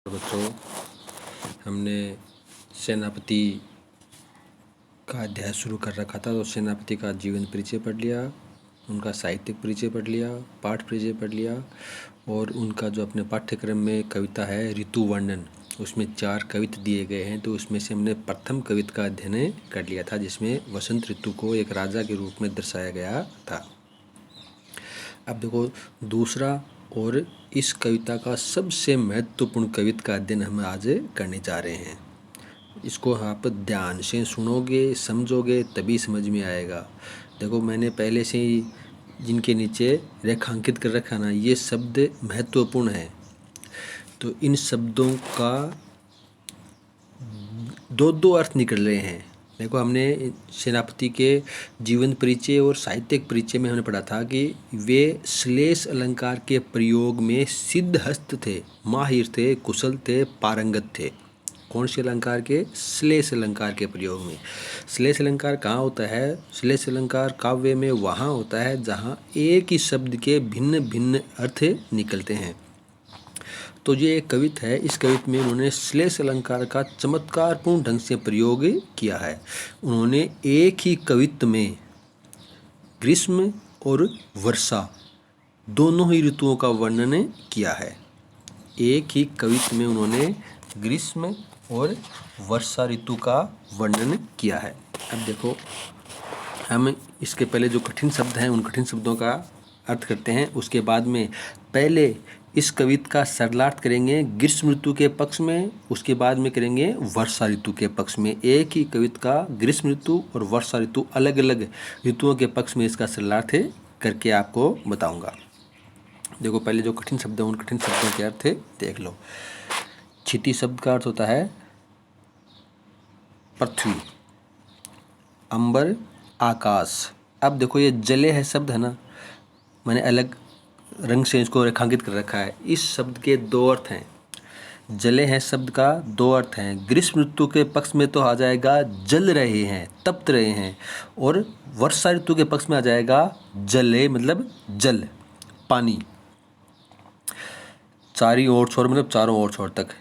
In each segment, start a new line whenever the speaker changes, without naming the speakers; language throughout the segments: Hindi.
बच्चों, हमने सेनापति का अध्याय शुरू कर रखा था। तो सेनापति का जीवन परिचय पढ़ लिया, उनका साहित्यिक परिचय पढ़ लिया, पाठ परिचय पढ़ लिया और उनका जो अपने पाठ्यक्रम में कविता है ऋतु वर्णन, उसमें 4 कविता दिए गए हैं। तो उसमें से हमने प्रथम कविता का अध्ययन कर लिया था, जिसमें वसंत ऋतु को एक राजा के रूप में दर्शाया गया था। अब देखो दूसरा और इस कविता का सबसे महत्वपूर्ण कविता का अध्ययन हम आज करने जा रहे हैं। इसको आप ध्यान से सुनोगे, समझोगे, तभी समझ में आएगा। देखो मैंने पहले से ही जिनके नीचे रेखांकित कर रखा ना, ये शब्द महत्वपूर्ण है। तो इन शब्दों का दो अर्थ निकल रहे हैं। देखो हमने सेनापति के जीवन परिचय और साहित्यिक परिचय में हमने पढ़ा था कि वे श्लेष अलंकार के प्रयोग में सिद्धहस्त थे, माहिर थे, कुशल थे, पारंगत थे। कौन से अलंकार के? श्लेष अलंकार के प्रयोग में। श्लेष अलंकार कहाँ होता है? श्लेष अलंकार काव्य में वहाँ होता है जहाँ एक ही शब्द के भिन्न भिन्न अर्थ निकलते हैं। तो ये एक कविता है। इस कविता में उन्होंने श्लेष अलंकार का चमत्कारपूर्ण ढंग से प्रयोग किया है। उन्होंने एक ही कविता में ग्रीष्म और वर्षा दोनों ही ऋतुओं का वर्णन किया है। एक ही कविता में उन्होंने ग्रीष्म और वर्षा ऋतु का वर्णन किया है। अब देखो हम इसके पहले जो कठिन शब्द हैं उन कठिन शब्दों का अर्थ करते हैं। उसके बाद में पहले इस कविता का सरलार्थ करेंगे ग्रीष्म ऋतु के पक्ष में, उसके बाद में करेंगे वर्षा ऋतु के पक्ष में। एक ही कविता का ग्रीष्म ऋतु और वर्षा ऋतु अलग अलग ऋतुओं के पक्ष में इसका सरलार्थ करके आपको बताऊंगा। देखो पहले जो कठिन शब्द है उन कठिन शब्दों के अर्थ देख लो। क्षिति शब्द का अर्थ होता है पृथ्वी, अंबर, आकाश। अब देखो ये जले है शब्द है ना, मैंने अलग रंग से इसको रेखांकित कर रखा है। इस शब्द के 2 अर्थ हैं। जले हैं शब्द का 2 अर्थ हैं। ग्रीष्म ऋतु के पक्ष में तो आ जाएगा जल रहे हैं, तप्त रहे हैं, और वर्षा ऋतु के पक्ष में आ जाएगा जले मतलब जल, पानी। चारी ओर छोर मतलब चारों ओर छोर तक।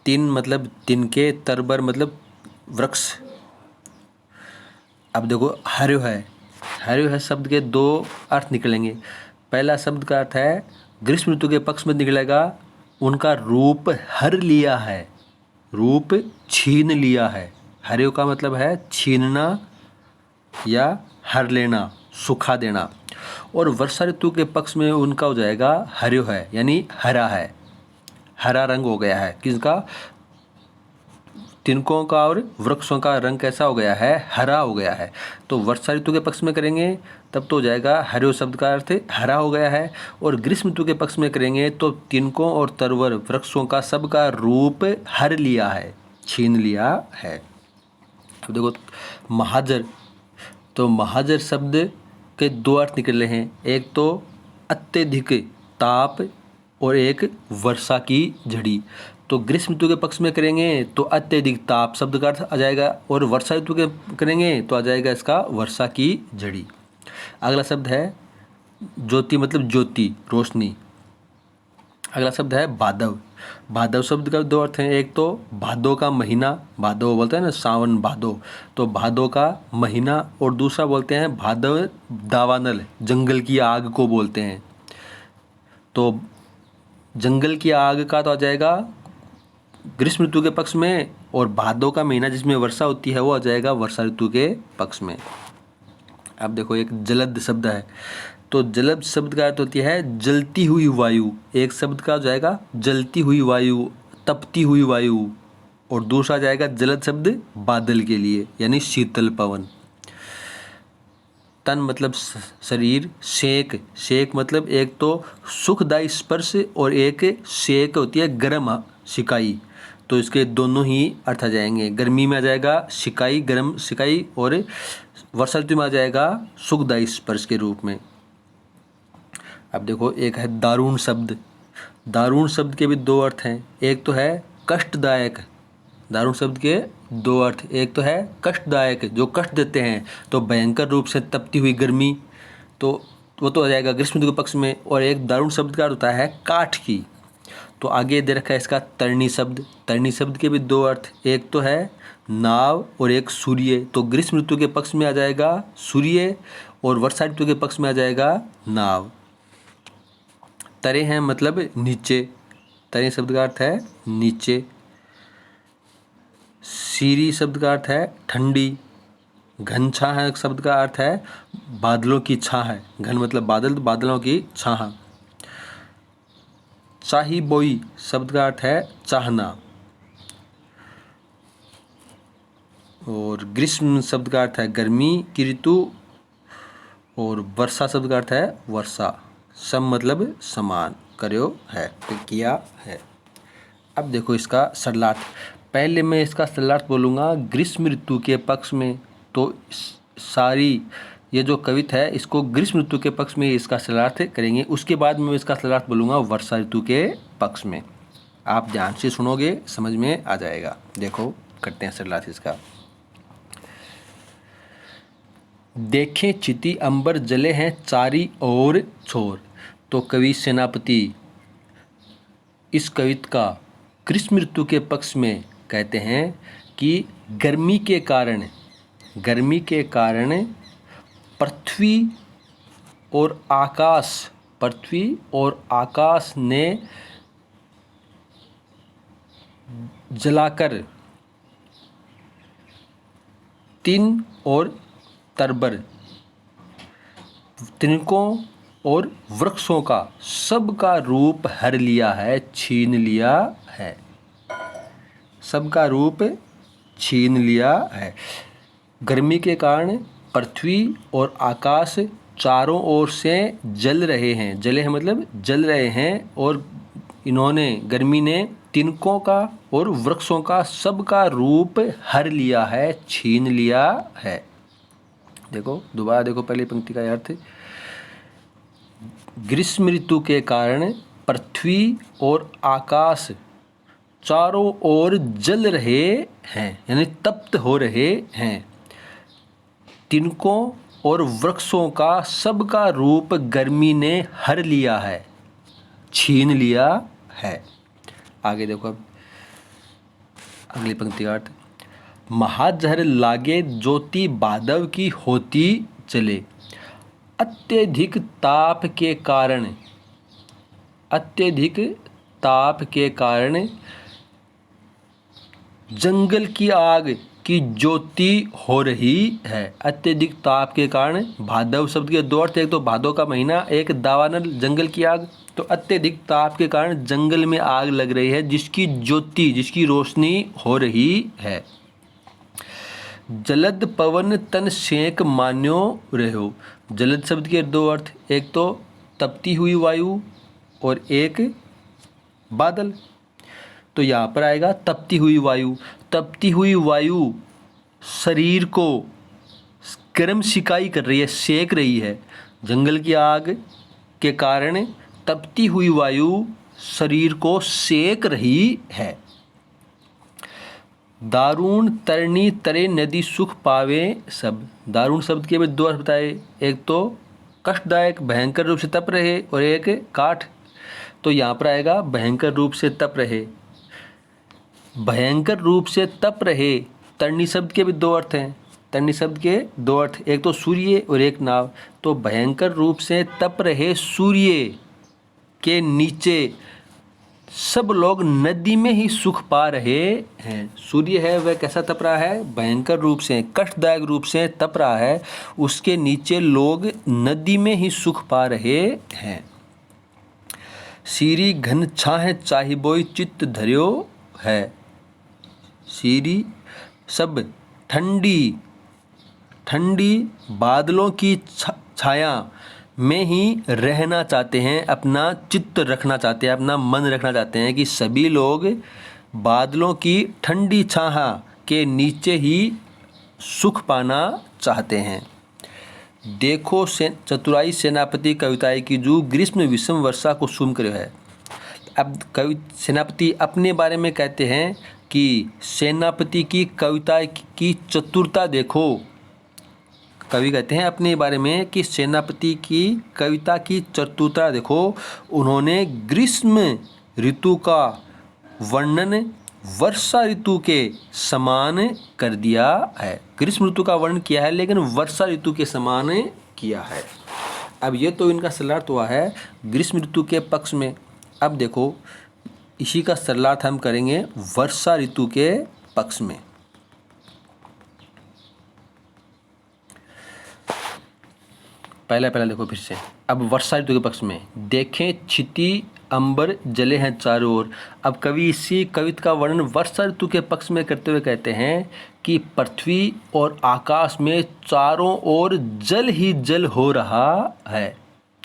तिन मतलब तिनके, तरबर मतलब वृक्ष। अब देखो हर्यो है शब्द के 2 अर्थ निकलेंगे। पहला शब्द का अर्थ है ग्रीष्म ऋतु के पक्ष में निकलेगा उनका रूप हर लिया है, रूप छीन लिया है। हर्यो का मतलब है छीनना या हर लेना, सुखा देना। और वर्षा ऋतु के पक्ष में उनका हो जाएगा हर्यो है, यानी हरा है, हरा रंग हो गया है। किसका? तिनकों का और वृक्षों का रंग कैसा हो गया है? हरा हो गया है। तो वर्षा ऋतु के पक्ष में करेंगे तब तो हो जाएगा हर्यो शब्द का अर्थ हरा हो गया है। और ग्रीष्म ऋतु के पक्ष में करेंगे तो तिनकों और तरवर वृक्षों का सबका रूप हर लिया है, छीन लिया है। अब देखो महाजर, तो महाजर शब्द के 2 अर्थ निकले हैं। एक तो अत्यधिक ताप और एक वर्षा की झड़ी। तो ग्रीष्म ऋतु के पक्ष में करेंगे तो अत्यधिक ताप शब्द का अर्थ आ जाएगा, और वर्षा ऋतु के करेंगे तो आ जाएगा इसका वर्षा की झड़ी। अगला शब्द है ज्योति मतलब ज्योति, रोशनी। अगला शब्द है भादव। भादव शब्द का 2 अर्थ हैं। एक तो भादो का महीना, भादो बोलते हैं ना, सावन भादो, तो भादो का महीना। और दूसरा बोलते हैं भादव दावानल, जंगल की आग को बोलते हैं। तो जंगल की आग का तो आ जाएगा ग्रीष्म ऋतु के पक्ष में, और भादो का महीना जिसमें वर्षा होती है वो आ जाएगा वर्षा ऋतु के पक्ष में। अब देखो एक जलद शब्द है। तो जलद शब्द का अर्थ होती है जलती हुई वायु। एक शब्द का हो जाएगा जलती हुई वायु, तपती हुई वायु, और दूसरा जाएगा जलद शब्द बादल के लिए, यानी शीतल पवन। तन मतलब शरीर, सेक, सेक मतलब एक तो सुखदायी स्पर्श और एक सेक होती है गर्म सिकाई। तो इसके दोनों ही अर्थ आ जाएंगे। गर्मी में आ जाएगा सिकाई, गर्म सिकाई, और वर्षा ऋतु में आ जाएगा सुखदायी स्पर्श के रूप में। अब देखो एक है दारुण शब्द। दारुण शब्द के भी 2 अर्थ हैं। एक तो है कष्टदायक। दारुण शब्द के 2 अर्थ, एक तो है कष्टदायक, जो कष्ट देते हैं, तो भयंकर रूप से तपती हुई गर्मी, तो वो तो आ जाएगा ग्रीष्म ऋतु के पक्ष में। और एक दारुण शब्द का अर्थ होता है काठ की। तो आगे दे रखा है इसका तरणी शब्द। तरणी शब्द के भी दो अर्थ, एक तो है नाव और एक सूर्य। तो ग्रीष्म ऋतु के पक्ष में आ जाएगा सूर्य और वर्षा ऋतु के पक्ष में आ जाएगा नाव। तरे हैं मतलब नीचे, तरे शब्द का अर्थ है नीचे। शीरी शब्द का अर्थ है ठंडी। घन छाह है शब्द का अर्थ है बादलों की छाह है। घन मतलब बादल, बादलों की छाह। चाही बोई शब्द का अर्थ है चाहना। और ग्रीष्म शब्द का अर्थ है गर्मी की ऋतु। और वर्षा शब्द का अर्थ है वर्षा। सम मतलब समान, कर्यो है तो किया है। अब देखो इसका सरलार्थ। पहले मैं इसका सरलार्थ बोलूँगा ग्रीष्म ऋतु के पक्ष में, तो सारी ये जो कविता है इसको ग्रीष्म ऋतु के पक्ष में इसका सरलार्थ करेंगे। उसके बाद मैं इसका सरलार्थ बोलूँगा वर्षा ऋतु के पक्ष में। आप ध्यान से सुनोगे समझ में आ जाएगा। देखो करते हैं सरलार्थ इसका। देखें चिति अंबर जले हैं चारी ओर छोर। तो कवि सेनापति इस कविता का ग्रीष्म ऋतु के पक्ष में कहते हैं कि गर्मी के कारण पृथ्वी और आकाश ने जलाकर तिन और तरबर, तिनकों और वृक्षों का सबका रूप हर लिया है, छीन लिया है। सबका रूप छीन लिया है। गर्मी के कारण पृथ्वी और आकाश चारों ओर से जल रहे हैं। जले हैं मतलब जल रहे हैं। और इन्होंने, गर्मी ने तिनकों का और वृक्षों का सबका रूप हर लिया है, छीन लिया है। देखो दोबारा देखो पहली पंक्ति का अर्थ। ग्रीष्म ऋतु के कारण पृथ्वी और आकाश चारों ओर जल रहे हैं, यानी तप्त हो रहे हैं। तिनकों और वृक्षों का सबका रूप गर्मी ने हर लिया है, छीन लिया है। आगे देखो अब अगली पंक्ति का अर्थ। महाजहर लागे ज्योति बादव की होती चले। अत्यधिक ताप के कारण जंगल की आग की ज्योति हो रही है। अत्यधिक ताप के कारण, भादव शब्द के दो अर्थ, एक तो भादव का महीना, एक दावानल जंगल की आग। तो अत्यधिक ताप के कारण जंगल में आग लग रही है जिसकी ज्योति, जिसकी रोशनी हो रही है। जलद पवन तन सेक मान्यो रहो। जलद शब्द के दो अर्थ, एक तो तपती हुई वायु और एक बादल। तो यहाँ पर आएगा तपती हुई वायु। तपती हुई वायु शरीर को गर्म सिकाई कर रही है, सेक रही है। जंगल की आग के कारण तपती हुई वायु शरीर को सेक रही है। दारुण तरणी तरे नदी सुख पावे सब। दारुण शब्द के भी दो अर्थ बताए, एक तो कष्टदायक भयंकर रूप से तप रहे और एक काठ। तो यहाँ पर आएगा भयंकर रूप से तप रहे। भयंकर रूप से तप रहे, तरणी शब्द के भी दो अर्थ हैं। तरणी शब्द के दो अर्थ, एक तो सूर्य और एक नाव। तो भयंकर रूप से तप रहे सूर्य के नीचे सब लोग नदी में ही सुख पा रहे हैं। सूर्य है वह कैसा तप रहा है? भयंकर रूप से, कष्टदायक रूप से तप रहा है। उसके नीचे लोग नदी में ही सुख पा रहे हैं। सीरी घन छाह चाहि बोई चित्त धर्यो है। सीरी सब ठंडी बादलों की छाया में ही रहना चाहते हैं, अपना चित्त रखना चाहते हैं, अपना मन रखना चाहते हैं कि सभी लोग बादलों की ठंडी छाह के नीचे ही सुख पाना चाहते हैं। देखो चतुराई सेनापति कविताएं की जू ग्रीष्म विषम वर्षा को सुम करे है। अब कवि सेनापति अपने बारे में कहते हैं कि सेनापति की कविता की चतुरता देखो। कवि कहते हैं अपने बारे में कि सेनापति की कविता की चतुरता देखो। उन्होंने ग्रीष्म ऋतु का वर्णन वर्षा ऋतु के समान कर दिया है। ग्रीष्म ऋतु का वर्णन किया है लेकिन वर्षा ऋतु के समान किया है। अब ये तो इनका सरलार्थ हुआ है ग्रीष्म ऋतु के पक्ष में। अब देखो इसी का सरलार्थ हम करेंगे वर्षा ऋतु के पक्ष में। पहला देखो फिर से। अब वर्षा ऋतु के पक्ष में देखें क्षिति अंबर जले हैं चारों ओर। अब कवि इसी कविता का वर्णन वर्षा ऋतु के पक्ष में करते हुए कहते हैं कि पृथ्वी और आकाश में चारों ओर जल ही जल हो रहा है,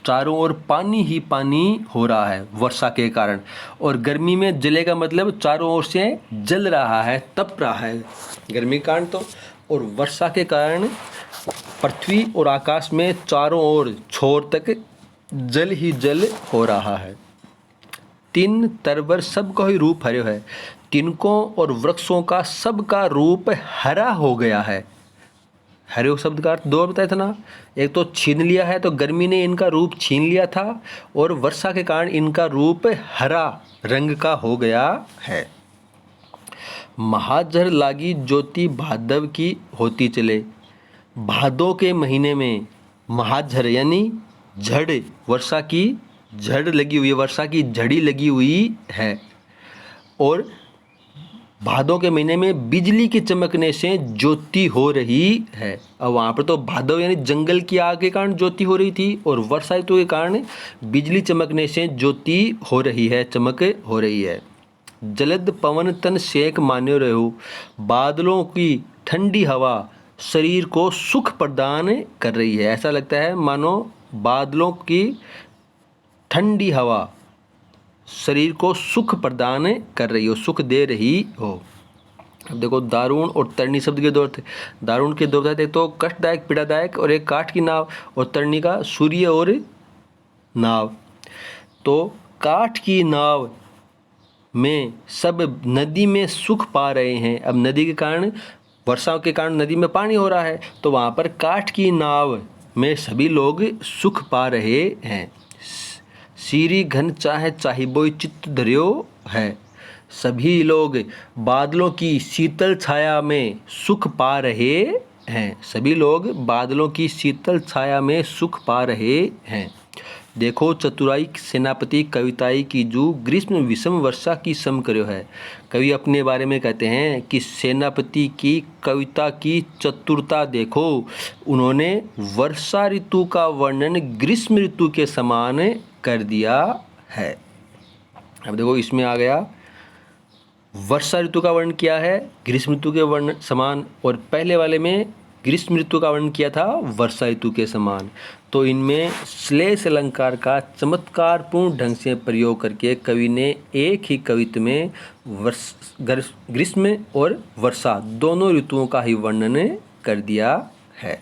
चारों ओर पानी ही पानी हो रहा है वर्षा के कारण। और गर्मी में जले का मतलब चारों ओर से जल रहा है, तप रहा है गर्मी के कारण तो। और वर्षा के कारण पृथ्वी और आकाश में चारों ओर छोर तक जल ही जल हो रहा है। तीन तरवर सबका ही रूप हरे है, तिनकों और वृक्षों का सबका रूप हरा हो गया है। हरे शब्द का अर्थ दो बताया था ना, एक तो छीन लिया है तो गर्मी ने इनका रूप छीन लिया था, और वर्षा के कारण इनका रूप हरा रंग का हो गया है। महाझर लागी ज्योति भादव की होती चले। भादों के महीने में महाझर यानी झड़, वर्षा की झड़ लगी हुई है, वर्षा की झड़ी लगी हुई है। और भादों के महीने में बिजली के चमकने से ज्योति हो रही है। अब वहाँ पर तो भादव यानी जंगल की आग के कारण ज्योति हो रही थी, और वर्षा ऋतु के कारण बिजली चमकने से ज्योति हो रही है, चमक हो रही है। जलद पवन तन सेक मान्यो रहो। बादलों की ठंडी हवा शरीर को सुख प्रदान कर रही है। ऐसा लगता है मानो बादलों की ठंडी हवा शरीर को सुख प्रदान कर रही हो, सुख दे रही हो। अब देखो दारुण और तरणी शब्द के दो अर्थ। दारुण के दो अर्थ, एक तो कष्टदायक पीड़ादायक, और एक काठ की नाव, और तरणी का सूर्य और नाव। तो काठ की नाव में सब नदी में सुख पा रहे हैं। अब नदी के कारण, वर्षा के कारण नदी में पानी हो रहा है, तो वहाँ पर काठ की नाव में सभी लोग सुख पा रहे हैं। सीरी घन चाहे चाहिबोई चित्त धर्यो है। सभी लोग बादलों की शीतल छाया में सुख पा रहे हैं। सभी लोग बादलों की शीतल छाया में सुख पा रहे हैं। देखो चतुराई सेनापति कविताई की जू ग्रीष्म विषम वर्षा की सम कर्यो है। कवि अपने बारे में कहते हैं कि सेनापति की कविता की चतुरता देखो, उन्होंने वर्षा ऋतु का वर्णन ग्रीष्म ऋतु के समान कर दिया है। अब देखो इसमें आ गया वर्षा ऋतु का वर्णन किया है ग्रीष्म ऋतु के वर्णन समान, और पहले वाले में ग्रीष्म ऋतु का वर्णन किया था वर्षा ऋतु के समान। तो इनमें श्लेष अलंकार का चमत्कारपूर्ण ढंग से प्रयोग करके कवि ने एक ही कविता में ग्रीष्म और वर्षा दोनों ऋतुओं का ही वर्णन कर दिया है।